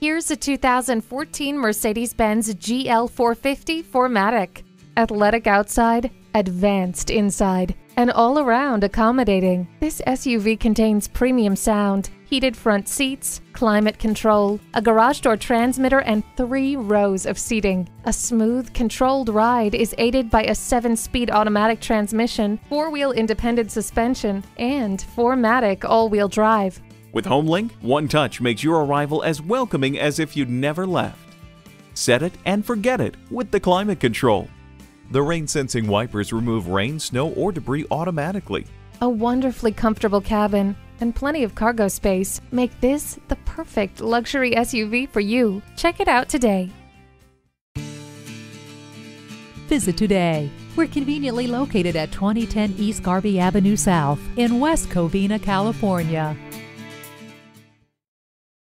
Here's a 2014 Mercedes-Benz GL 450 4MATIC. Athletic outside, advanced inside, and all-around accommodating. This SUV contains premium sound, heated front seats, climate control, a garage door transmitter, and 3 rows of seating. A smooth, controlled ride is aided by a 7-speed automatic transmission, 4-wheel independent suspension, and 4MATIC all-wheel drive. With HomeLink, one touch makes your arrival as welcoming as if you'd never left. Set it and forget it with the climate control. The rain-sensing wipers remove rain, snow, or debris automatically. A wonderfully comfortable cabin and plenty of cargo space make this the perfect luxury SUV for you. Check it out today. Visit today. We're conveniently located at 2010 East Garvey Avenue South in West Covina, California.